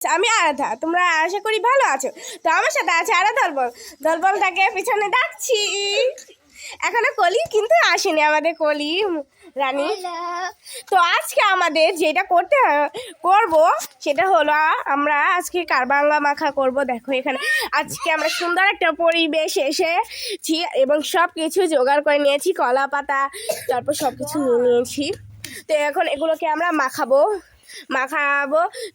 আমি আরাধা, তোমরা আশা করি ভালো আছো। তো আমার সাথে আছে আরা দলবল। দলবলটাকে পিছনে ডাকছি। এখনো কলি কিন্তু আসেনি আমাদের কলি রানী। তো আজকে আমাদের যেটা করব সেটা হলো আমরা আজকে কারবাঙ্গা মাখা করব। দেখো এখানে আজকে আমরা সুন্দর একটা পরিবেশ এসেছি এবং সব কিছু জোগাড় করে নিয়েছি, কলা পাতা, তারপর সব কিছু নিয়ে নিয়েছি। তো এখন এগুলোকে আমরা মাখাবো।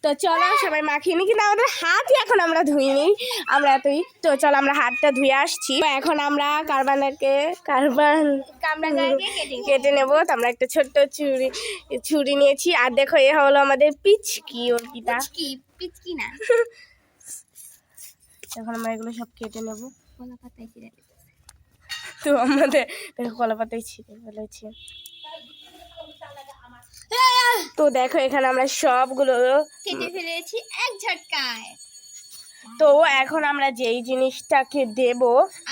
তো চলো সবাই মাখিয়ে নিই, কিন্তু আমাদের হাতই এখন আমরা ধুইনি, আমরা এতই। তো চলো আমরা হাতটা ধুয়ে আসছি। এখন আমরা কারবানকে কেটে নেবো। তো আমরা একটা ছোট্ট ছুরি নিয়েছি। আর দেখো এ হলো আমাদের পিচকি, অর্পিতা পিচকি না। এখন আমরা এগুলো সব কেটে নেবো। কলা পাতায় ছিঁড়ে, তো আমাদের দেখো কলা পাতায় ছিঁড়ে ফেলেছি। তো দেখো এখানে আমরা সবগুলো কেটে ফেলেছি এক ঝটকায়। তো এখন আমরা যেই জিনিসটাকে দেব,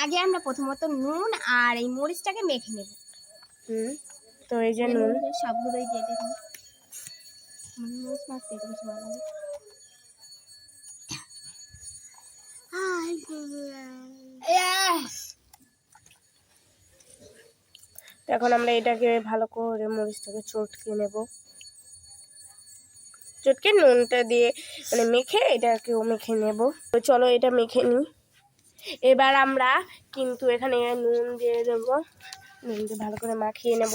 আগে আমরা প্রথমত নুন আর এই মরিচটাকে মেখে নেব। তো এই যে নুন সবগুলোই দিয়ে দেব। মরিচ মাখতে বেশি ভালো লাগে। এখন আমরা এটাকে ভালো করে মরিচটাকে চটকে নেব। চটকে নুনটা দিয়ে মানে মেখে এটাকেও মেখে নেব। তো চলো এটা মেখে নিই। এবার আমরা কিন্তু এখানে নুন দিয়ে দেবো, নুন দিয়ে ভালো করে মাখিয়ে নেব।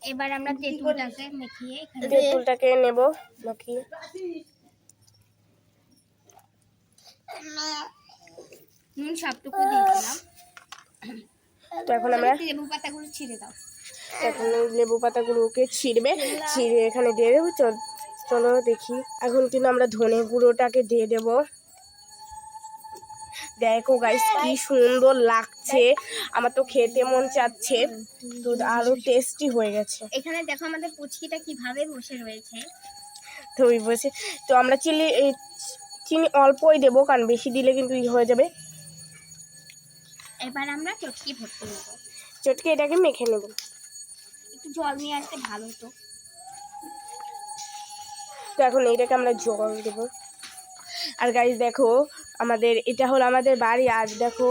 এবার আমরা তেঁতুলটাকে নেব মাখিয়ে। নুন সবটুকু দিয়ে দিলাম। তো এখন আমরা লেবু পাতাগুলো ছিঁড়ে দাও। এখন লেবু পাতাগুলোকে ছিঁড়ে এখানে দিয়ে দেবো। চলো দেখি। এখন কিন্তু আমরা ধনে গুঁড়োটাকে দিয়ে দেব। দেখো গাইস কি সুন্দর লাগছে, আমার তো খেতে মন চাচ্ছে। তো আরো টেস্টি হয়ে গেছে। এখানে দেখো আমাদের পুচকিটা কিভাবে বসে রয়েছে। তো ওই বসে, তো আমরা চিনি অল্পই দেবো, কারণ বেশি দিলে কিন্তু হয়ে যাবে। এবার আমরা চটকি ভর্তি নেব। চটকি এটাকে মেখে নেব। একটু জল নিয়ে আসতে ভালো হতো। তো এখন এইটাকে আমরা জল দেবো। আর গাইস দেখো আমাদের এটা হলো আমাদের বাড়ি। আর দেখো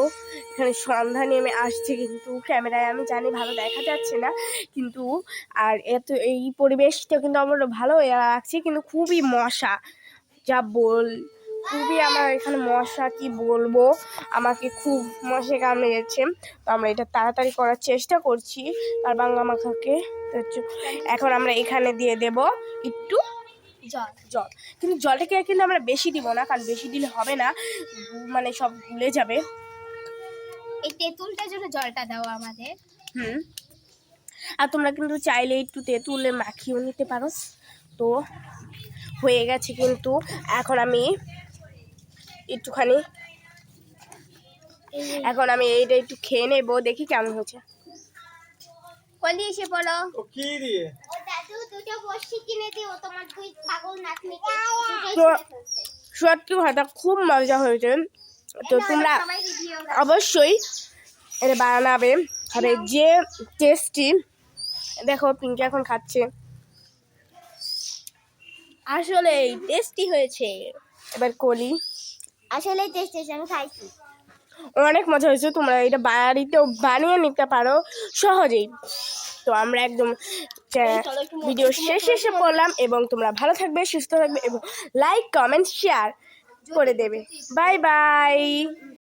এখানে সন্ধ্যা নেমে আসছে, কিন্তু ক্যামেরায় আমি জানি ভালো দেখা যাচ্ছে না, কিন্তু আর এত এই পরিবেশটা কিন্তু আমার ভালো লাগছে। কিন্তু খুবই মশা, খুবই আমার এখানে মশা, কি বলবো, আমাকে খুব মশা কামড়েছে। তো আমরা এটা তাড়াতাড়ি করার চেষ্টা করছি কারবাঙ্গা মাখাকে। এখন আমরা এখানে দিয়ে দেব একটু জল, কিন্তু জলটাকে কিন্তু আমরা বেশি দিব না, কারণ বেশি দিলে হবে না, মানে সব গুলে যাবে। এই তেঁতুলটার জন্য জলটা দাও আমাদের। আর তোমরা কিন্তু চাইলে একটু তেঁতুলে মাখিয়েও নিতে পারো। তো হয়ে গেছে কিন্তু। এখন আমি একটুখানি এইটা একটু খেয়ে নেবো, দেখি কেমন হয়েছে। কলি এসে পড়ো। কি দিয়ে সত্যি ভাটা খুব মজা হয়েছে। তো তোমরা অবশ্যই এটা বানাবে, আর যে টেস্টি। দেখো পিঙ্কি এখন খাচ্ছে, আসলে টেস্টি হয়েছে। এবার কলি আসলে টেস্টি হয়েছে, আমি খাইছি, অনেক মজা হয়েছে। তোমরা এটা বাড়িতেও বানিয়ে নিতে পারো সহজেই। তো আমরা একদম ভিডিও শেষে পড়লাম, এবং তোমরা ভালো থাকবে, সুস্থ থাকবে, এবং লাইক কমেন্ট শেয়ার করে দেবে। Bye bye.